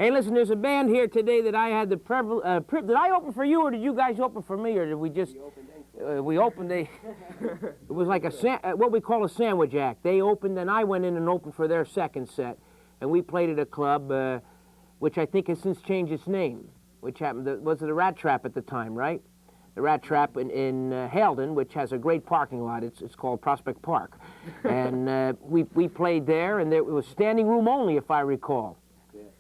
Hey, listen, there's a band here today that I had the did I open for you, or did you guys open for me, or did we just... We opened, it was like what we call a sandwich act. They opened, and I went in and opened for their second set. And we played at a club, which I think has since changed its name, which happened, was it the Rat Trap at the time, right? The Rat Trap in Halden, which has a great parking lot. It's called Prospect Park. And we played there, and it was standing room only, if I recall,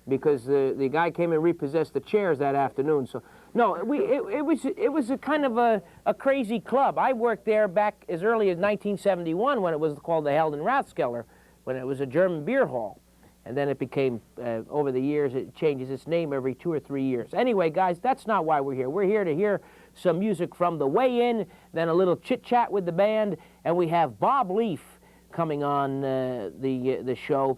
because the guy came and repossessed the chairs that afternoon. So no, it was a kind of a crazy club. I worked there back as early as 1971 when it was called the Halden Rathskeller, when it was a German beer hall. And then it became, over the years, it changes its name every 2 or 3 years. Anyway, guys, that's not why we're here. We're here to hear some music from the way-in, then a little chit-chat with the band, and we have Bob Leafe coming on the show.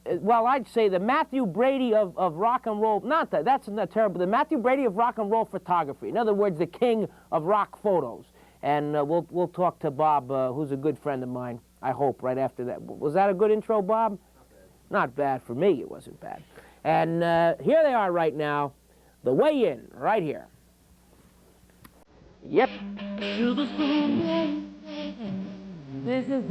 Well, I'd say the Matthew Brady of rock and roll, that's not terrible, the Matthew Brady of rock and roll photography. In other words, the king of rock photos. And we'll talk to Bob, who's a good friend of mine, I hope, right after that. Was that a good intro, Bob? Not bad for me, it wasn't bad. And here they are right now, the way-in, right here. Yep. This is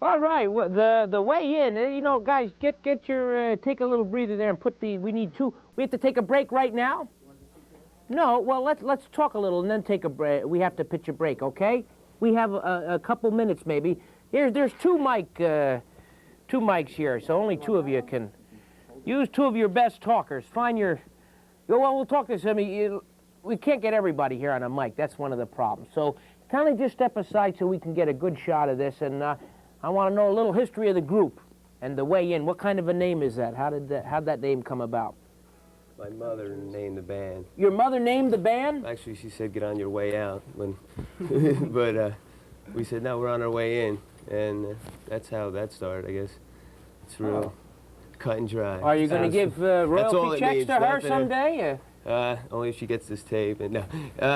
All right, well, the way in, you know, guys, get your, take a little breather there and put we have to take a break right now? No, well, let's talk a little and then take a break. We have to pitch a break, okay? We have a couple minutes maybe. There's two mics here, so only two of you can use two of your best talkers. Find your, well, we'll talk to some of you. We can't get everybody here on a mic. That's one of the problems. So kind of just step aside so we can get a good shot of this. And I want to know a little history of the group and the way in. What kind of a name is that? How'd that name come about? My mother named the band. Your mother named the band? Actually, she said, get on your way out. But we said, no, we're on our way in. And that's how that started, I guess. It's real cut and dry. Are you going to give royalty checks to her someday? Only if she gets this tape. And no,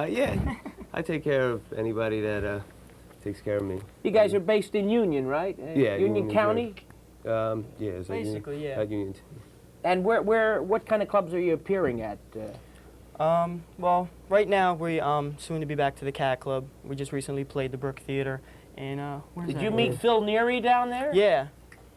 yeah, I take care of anybody that takes care of me. You guys are based in Union, right? Yeah, Union County? Yeah, it's basically, yeah. At Union. And what kind of clubs are you appearing at? Well, right now we soon to be back to the Cat Club. We just recently played the Brook Theater, and did you meet Phil Neary down there? Yeah.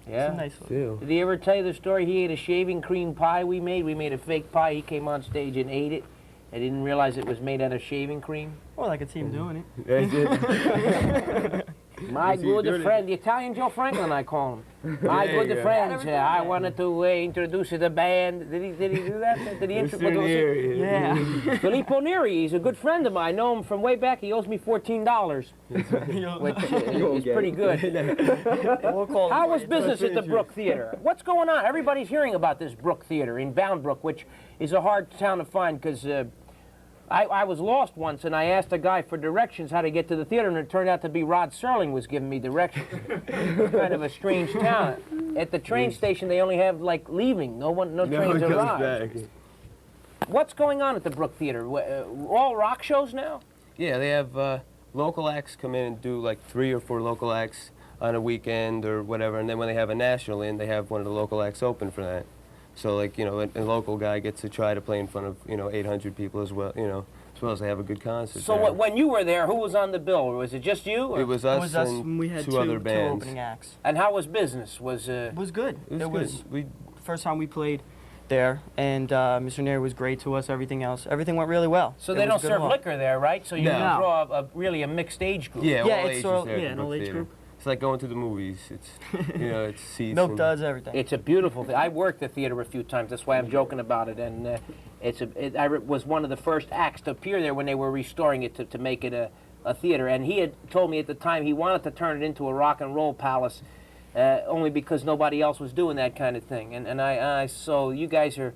Yeah. It's a nice one. Did he ever tell you the story? He ate a shaving cream pie we made. We made a fake pie. He came on stage and ate it. I didn't realize it was made out of shaving cream. Well, I could see him doing it. My good friend, the Italian Joe Franklin, I call him. My good friend, I wanted to introduce the band. Did he do that? Did he introduce it? Yeah. Filippo Neri, he's a good friend of mine. I know him from way back. He owes me $14, which is pretty good. How was business at the Brook Theater? What's going on? Everybody's hearing about this Brook Theater in Bound Brook, which is a hard town to find because I was lost once, and I asked a guy for directions how to get to the theater, and it turned out to be Rod Serling was giving me directions. Kind of a strange town. At the train station, they only have, like, leaving. No trains arrive. What's going on at the Brook Theater? All rock shows now? Yeah, they have local acts come in and do, like, 3 or 4 local acts on a weekend or whatever, and then when they have a national in, they have one of the local acts open for that. So, like, you know, a local guy gets to try to play in front of, 800 people as well, as well as they have a good concert. So when you were there, who was on the bill? Was it just you? Or? It was us and we had two other bands. Two opening acts. And how was business? It was good. It was first time we played there, and Mr. Neri was great to us. Everything went really well. So they don't serve liquor there, right? So you can draw really a mixed age group. Yeah, it's an all age group. It's like going to the movies. It's, it's seats. Milk duds, everything. It's a beautiful thing. I worked the theater a few times. That's why I'm joking about it. And I was one of the first acts to appear there when they were restoring it to make it a theater. And he had told me at the time he wanted to turn it into a rock and roll palace, only because nobody else was doing that kind of thing. And so you guys are,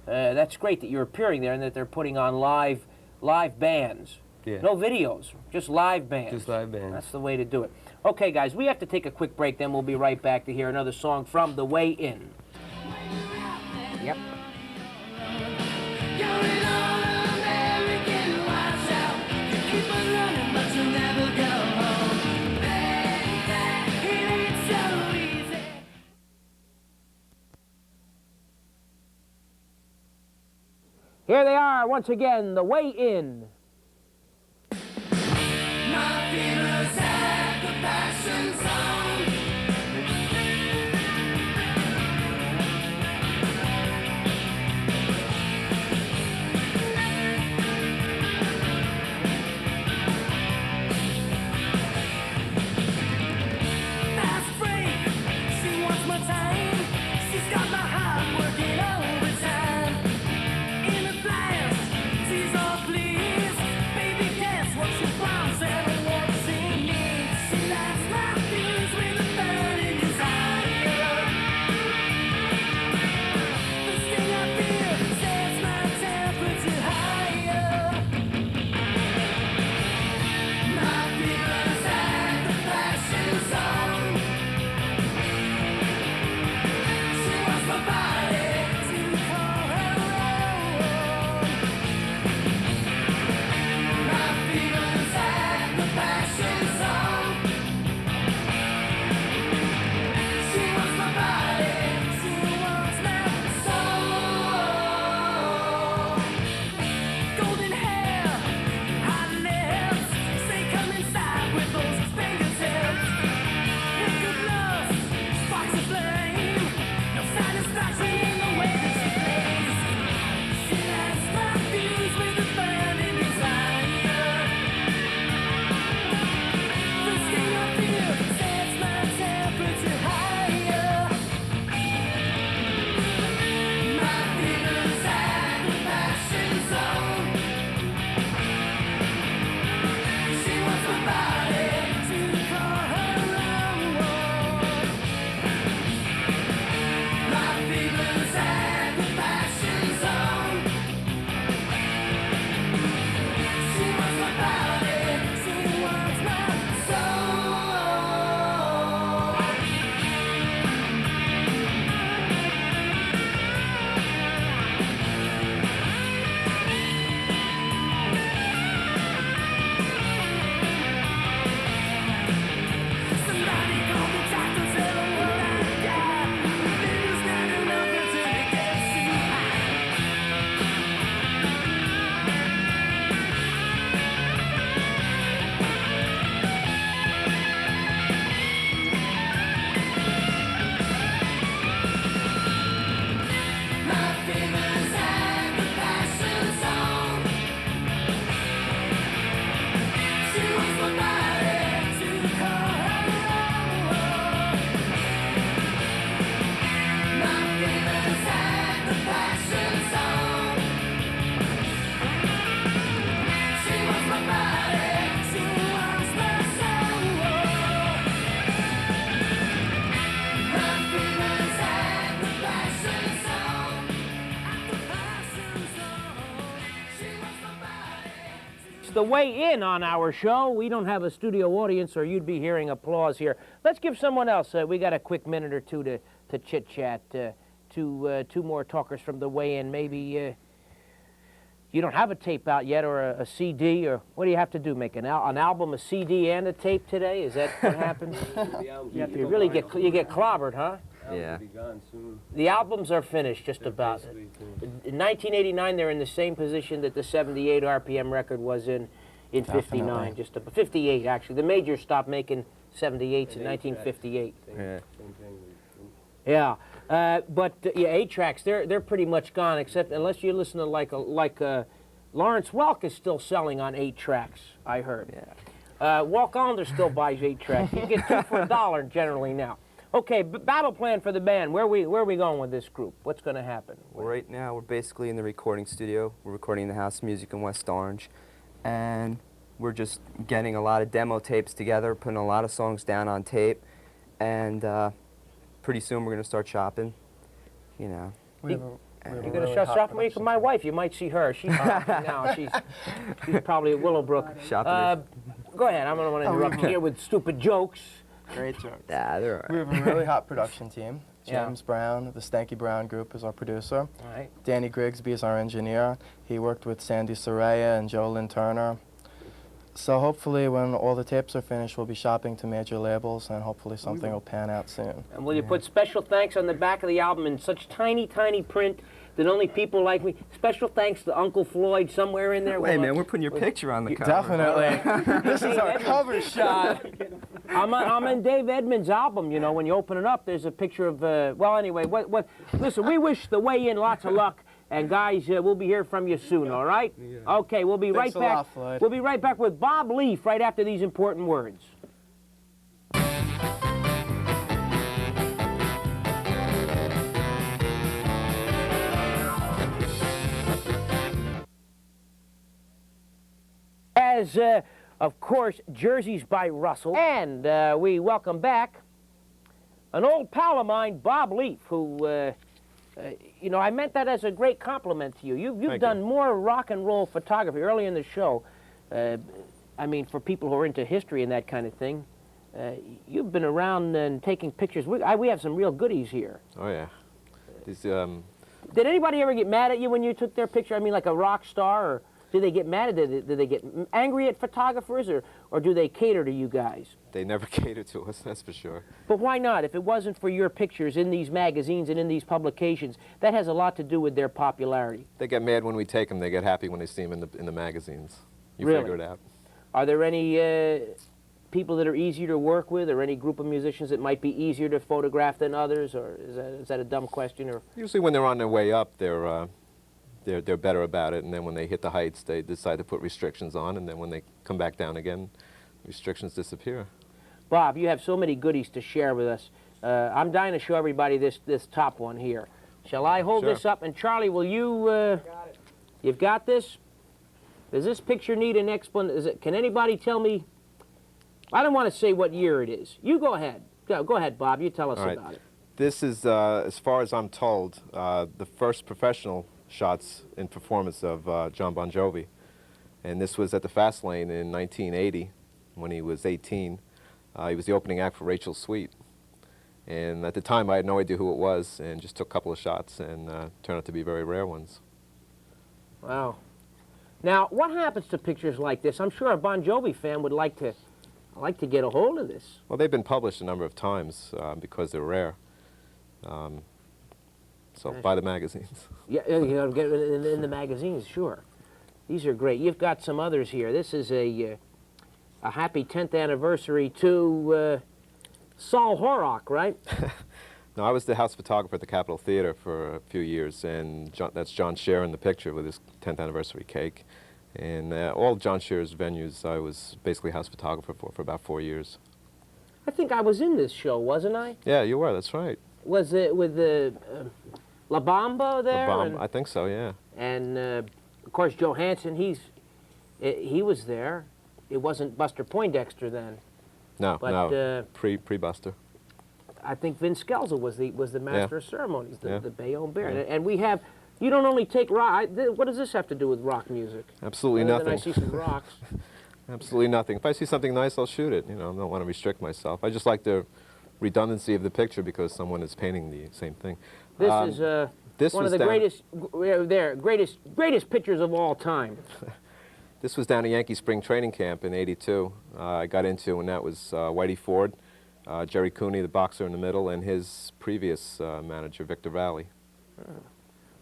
that's great that you're appearing there and that they're putting on live bands. Yeah. No videos, just live bands. Just live bands. That's the way to do it. Okay, guys, we have to take a quick break, then we'll be right back to hear another song from The Way In. Yep. Here they are, once again, The Way In. She's all pleased, baby, guess what she found, 7 walks in. the weigh in on our show. We don't have a studio audience, or you'd be hearing applause here. Let's give someone else. We got a quick minute or two to chit chat. Two more talkers from the weigh in. Maybe you don't have a tape out yet, or a CD, or what do you have to do? Make an album, a CD, and a tape today? Is that what happens? You really get clobbered, huh? Yeah. The albums are finished, just about. In 1989, they're in the same position that the 78 RPM record was in 59, just about 58 actually. The majors stopped making 78s in 1958. Yeah. Yeah, but yeah, 8-tracks, they're pretty much gone, except unless you listen to like Lawrence Welk is still selling on 8-tracks, I heard. Yeah. Walk Allender still buys 8-tracks. You get 2 for $1 generally now. Okay, battle plan for the band. Where are we going with this group? What's going to happen? Well, right now we're basically in the recording studio. We're recording the House of Music in West Orange, and we're just getting a lot of demo tapes together, putting a lot of songs down on tape, and pretty soon we're going to start shopping, you know. You're going to start shopping with my wife. You might see her. She's shopping now. She's probably at Willowbrook. Shopping. Go ahead. I don't want to interrupt you here with stupid jokes. Great jokes. Yeah, they're all We right. have a really hot production team. Yeah. James Brown, the Stanky Brown Group, is our producer. All right. Danny Grigsby is our engineer. He worked with Sandy Soraya and Joe Lynn Turner. So hopefully when all the tapes are finished, we'll be shopping to major labels, and hopefully something will pan out soon. And will you put special thanks on the back of the album in such tiny, tiny print that only people like me? Special thanks to Uncle Floyd somewhere in there. Wait, man, we're putting your picture on the cover. Definitely. This is our cover shot. I'm in Dave Edmunds' album, you know, when you open it up, there's a picture of, well, anyway, listen, we wish the weigh in lots of luck, and guys, we'll be hearing from you soon, all right? Yeah. Okay, we'll be Thanks right back. a lot, Floyd. We'll be right back with Bob Leafe right after these important words. As, of course, Jerseys by Russell. And we welcome back an old pal of mine, Bob Leafe, who, you know, I meant that as a great compliment to you. You've done more rock and roll photography early in the show. I mean, for people who are into history and that kind of thing. You've been around and taking pictures. We have some real goodies here. Oh, yeah. These, Did anybody ever get mad at you when you took their picture? I mean, like a rock star, or did they get mad at it? Did they get angry at photographers, or do they cater to you guys? they never cater to us, that's for sure. But why not? If it wasn't for your pictures in these magazines and in these publications, that has a lot to do with their popularity. They get mad when we take them. They get happy when they see them in the magazines. You Really? figure it out. Are there any people that are easier to work with, or any group of musicians that might be easier to photograph than others, or is that a dumb question? Or Usually when they're on their way up, they're better about it, and then when they hit the heights, they decide to put restrictions on, and then when they come back down again, restrictions disappear. Bob, you have so many goodies to share with us. I'm dying to show everybody this top one here. Shall I hold Sure. this up? And Charlie, will you? You've got this? Does this picture need an explanation? Can anybody tell me? I don't want to say what year it is. You go ahead. Go ahead, Bob. You tell us All right. about it. This is, as far as I'm told, the first professional shots in performance of John Bon Jovi. And this was at the Fast Lane in 1980 when he was 18. He was the opening act for Rachel Sweet. And at the time, I had no idea who it was, and just took a couple of shots, and turned out to be very rare ones. Wow. Now, what happens to pictures like this? I'm sure a Bon Jovi fan would like to get a hold of this. Well, they've been published a number of times because they're rare. So buy the magazines. Yeah, you know, get it in the magazines, sure. These are great. You've got some others here. This is a happy 10th anniversary to Saul Horrock, right? No, I was the house photographer at the Capitol Theater for a few years, and that's John Scher in the picture with his 10th anniversary cake. And all John Scher's venues, I was basically house photographer for about 4 years. I think I was in this show, wasn't I? Yeah, you were, that's right. Was it with the La Bamba there? Bomb, I think so, yeah. And of course, Johansson, he was there. It wasn't Buster Poindexter then. No, But, no, pre-Buster. I think Vince Skelzel was the master of ceremonies, Yeah. the Bayonne Bear. And we have You don't only take rock. What does this have to do with rock music? Absolutely Other than nothing. I see some rocks. Absolutely nothing. If I see something nice, I'll shoot it. You know, I don't want to restrict myself. I just like the redundancy of the picture because someone is painting the same thing. This is this one of was the down- greatest pictures of all time. This was down at Yankee Spring Training Camp in '82. I got into, and that was Whitey Ford, Jerry Cooney, the boxer in the middle, and his previous manager, Victor Valley.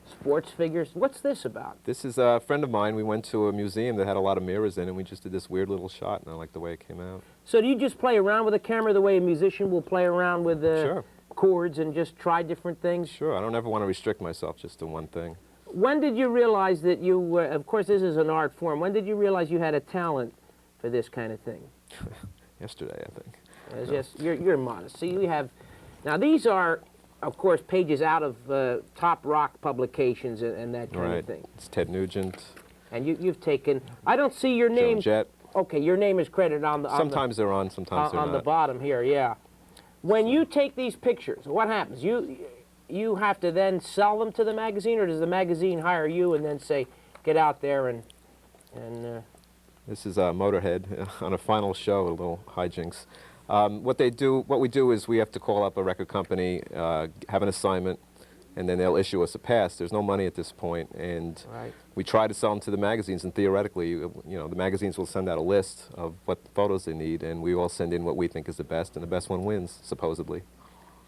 Sports figures. What's this about? This is a friend of mine. We went to a museum that had a lot of mirrors in it, and we just did this weird little shot, and I like the way it came out. So do you just play around with a camera the way a musician will play around with Sure. chords and just try different things? Sure, I don't ever want to restrict myself just to one thing. When did you realize that you were, of course this is an art form, when did you realize you had a talent for this kind of thing? Yesterday, I think. Yes, you're modest. See, we have, now these are, of course, pages out of top rock publications and that kind of thing. It's Ted Nugent, And you've taken, I don't see your name. Joan Jett. Okay, your name is credited on the, Sometimes they're on, sometimes they're on not. the bottom here, yeah. When you take these pictures, what happens? You have to then sell them to the magazine, or does the magazine hire you and then say, get out there and This is Motorhead on a final show, a little hijinks. What we do is we have to call up a record company, have an assignment, and then they'll issue us a pass. There's no money at this point, and right. we try to sell them to the magazines, and theoretically, you know, the magazines will send out a list of what photos they need, and we all send in what we think is the best, and the best one wins, supposedly.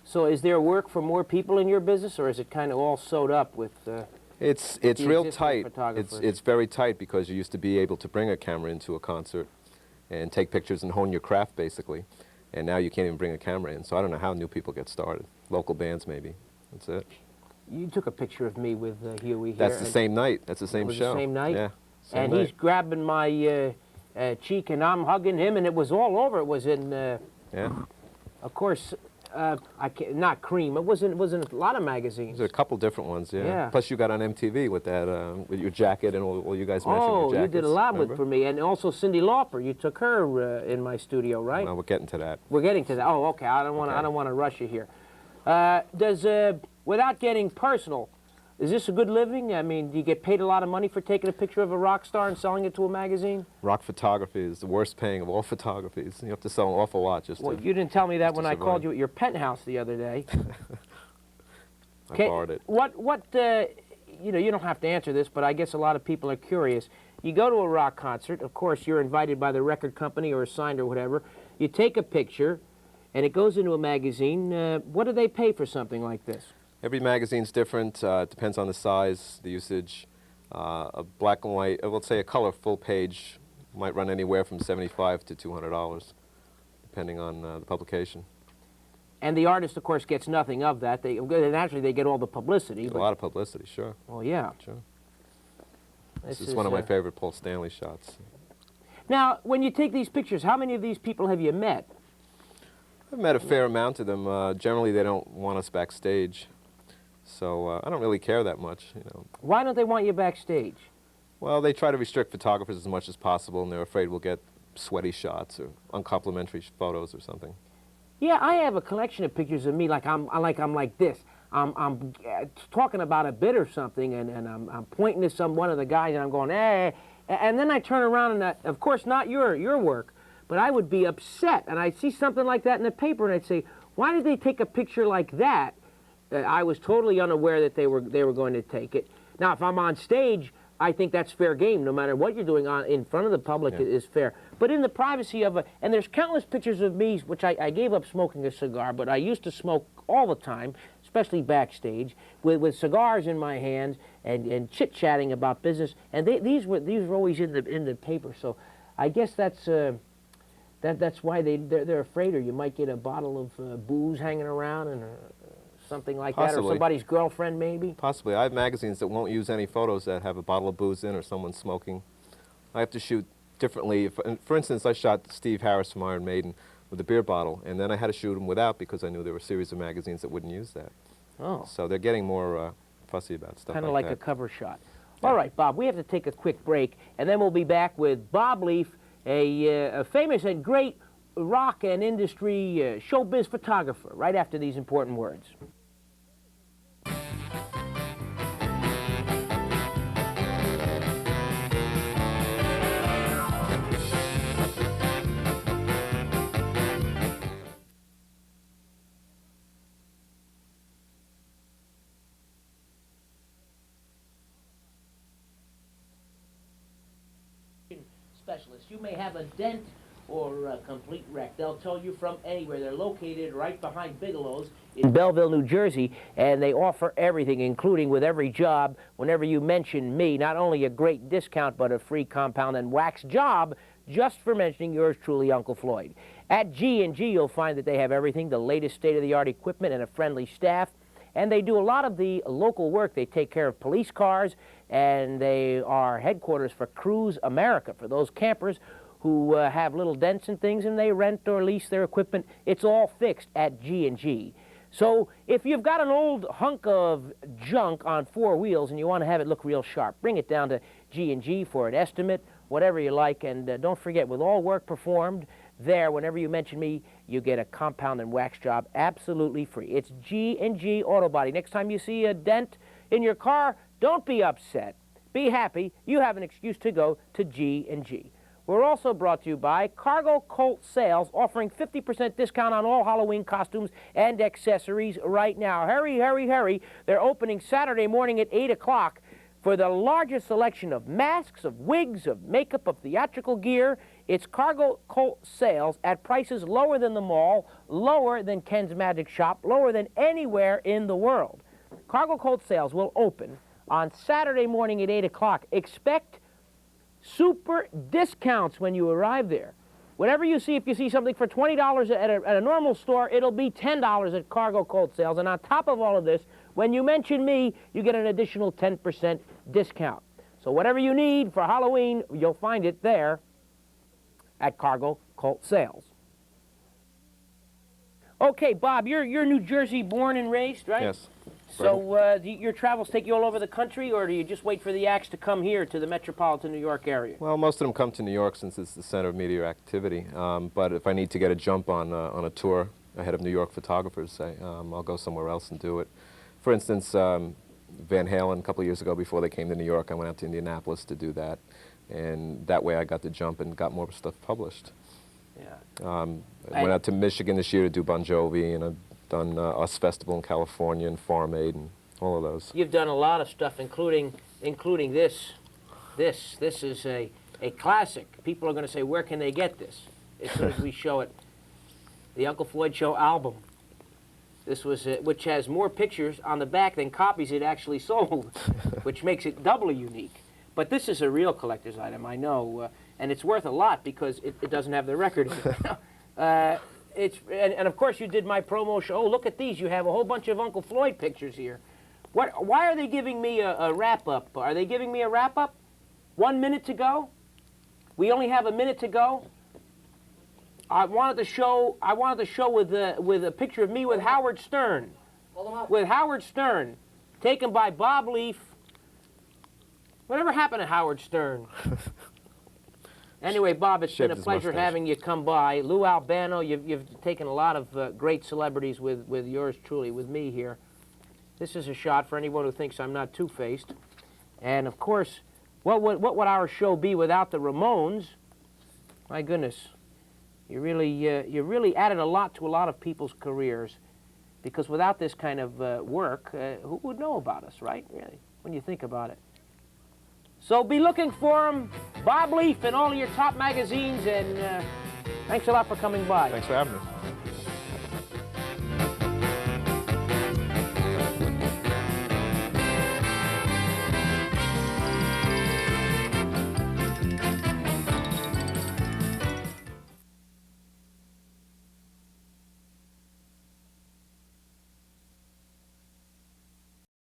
So is there work for more people in your business, or is it kind of all sewed up with It's the real existing tight. photographers? It's very tight because you used to be able to bring a camera into a concert and take pictures and hone your craft, basically. And now you can't even bring a camera in, so I don't know how new people get started. Local bands, maybe. That's it. You took a picture of me with Huey here. That's the same night. That's the same was show. the same night? Yeah. Same And night. he's grabbing my cheek, and I'm hugging him, and it was all over. It was in, Yeah. of course, not Cream. It was in a lot of magazines. There's a couple different ones, yeah. Yeah. Plus you got on MTV with that, with your jacket and all you guys matching your Oh, jackets. you did a lot remember? for me, and also Cyndi Lauper. You took her in my studio, right? Well, we're getting to that. We're getting to that. Oh, okay. I don't want to rush you here. Without getting personal, is this a good living? I mean, do you get paid a lot of money for taking a picture of a rock star and selling it to a magazine? Rock photography is the worst paying of all photographies. You have to sell an awful lot just Well, to... you didn't tell me that when I survive. called you at your penthouse the other day. I borrowed it. You know, you don't have to answer this, but I guess a lot of people are curious. You go to a rock concert, of course, you're invited by the record company or signed or whatever. You take a picture, and it goes into a magazine. What do they pay for something like this? Every magazine's different. It depends on the size, the usage. A black and white, let's say a color full page, might run anywhere from $75 to $200, depending on the publication. And the artist, of course, gets nothing of that. Naturally, they get all the publicity. A lot of publicity, sure. Well, yeah. Sure. This is one of my favorite Paul Stanley shots. Now, when you take these pictures, how many of these people have you met? I've met a fair amount of them. Generally, they don't want us backstage, so I don't really care that much. You know. Why don't they want you backstage? Well, they try to restrict photographers as much as possible, and they're afraid we'll get sweaty shots or uncomplimentary photos or something. Yeah, I have a collection of pictures of me like I'm like this. I'm talking about a bit or something, and I'm pointing to one of the guys, and I'm going, hey, and then I turn around and of course not your work, but I would be upset, and I'd see something like that in the paper, and I'd say, why did they take a picture like that? I was totally unaware that they were going to take it. Now, if I'm on stage, I think that's fair game. No matter what you're doing in front of the public, it is fair. But in the privacy of and there's countless pictures of me, which I gave up smoking a cigar, but I used to smoke all the time, especially backstage, with cigars in my hands and chit-chatting about business. And these were always in the paper. So I guess that's why they're afraid, or you might get a bottle of booze hanging around and something like that, or somebody's girlfriend maybe. Possibly. I have magazines that won't use any photos that have a bottle of booze in or someone smoking. I have to shoot differently. For instance, I shot Steve Harris from Iron Maiden with a beer bottle, and then I had to shoot him without because I knew there were a series of magazines that wouldn't use that. Oh. So they're getting more fussy about stuff Kind of like like that. a cover shot. Yeah. All right, Bob, we have to take a quick break, and then we'll be back with Bob Leafe, a famous and great rock and industry showbiz photographer, right after these important words. specialists. You may have a dent or a complete wreck. They'll tow you from anywhere. They're located right behind Bigelow's in Belleville, New Jersey, and they offer everything, including with every job, whenever you mention me, not only a great discount, but a free compound and wax job just for mentioning yours truly, Uncle Floyd. At G&G, you'll find that they have everything, the latest state-of-the-art equipment and a friendly staff, and they do a lot of the local work. They take care of police cars, and they are headquarters for Cruise America, for those campers who have little dents and things, and they rent or lease their equipment. It's all fixed at G&G. So if you've got an old hunk of junk on 4 wheels and you want to have it look real sharp, bring it down to G&G for an estimate, whatever you like, and don't forget, with all work performed there, whenever you mention me, you get a compound and wax job absolutely free. It's G&G Auto Body. Next time you see a dent in your car, don't be upset. Be happy. You have an excuse to go to G&G. We're also brought to you by Cargo Colt Sales, offering 50% discount on all Halloween costumes and accessories right now. Hurry, hurry, hurry. They're opening Saturday morning at 8 o'clock for the largest selection of masks, of wigs, of makeup, of theatrical gear. It's Cargo Colt Sales at prices lower than the mall, lower than Ken's Magic Shop, lower than anywhere in the world. Cargo Colt Sales will open on Saturday morning at 8 o'clock. Expect super discounts when you arrive there. Whatever you see, if you see something for $20 at a normal store, it'll be $10 at Cargo Colt Sales. And on top of all of this, when you mention me, you get an additional 10% discount. So whatever you need for Halloween, you'll find it there at Cargo Colt Sales. Okay, Bob, you're New Jersey born and raised, right? Yes. So do your travels take you all over the country, or do you just wait for the acts to come here to the metropolitan New York area? Well, most of them come to New York since it's the center of media activity. But if I need to get a jump on a tour ahead of New York photographers, say, I'll go somewhere else and do it. For instance, Van Halen, a couple of years ago before they came to New York, I went out to Indianapolis to do that. And that way I got the jump and got more stuff published. Yeah. I went out to Michigan this year to do Bon Jovi, and I've done US Festival in California and Farm Aid and all of those. You've done a lot of stuff, including this. This is a classic. People are going to say, where can they get this? As soon as we show it. The Uncle Floyd Show album. This was, which has more pictures on the back than copies it actually sold, which makes it doubly unique. But this is a real collector's item, I know, and it's worth a lot because it doesn't have the record in it. And of course you did my promo show. Oh, look at these. You have a whole bunch of Uncle Floyd pictures here. Why are they giving me a wrap-up? Are they giving me a wrap-up? 1 minute to go? We only have a minute to go? I wanted to show with a picture of me with Howard Stern. Hold them up. With Howard Stern, taken by Bob Leafe. Whatever happened to Howard Stern? Anyway, Bob, it's been a pleasure having you come by. Lou Albano, you've taken a lot of great celebrities with yours truly, with me here. This is a shot for anyone who thinks I'm not two-faced. And, of course, what would our show be without the Ramones? My goodness. You really added a lot to a lot of people's careers, because without this kind of work, who would know about us, right? Really, when you think about it. So be looking for him, Bob Leafe, in all of your top magazines, and thanks a lot for coming by. Thanks for having me.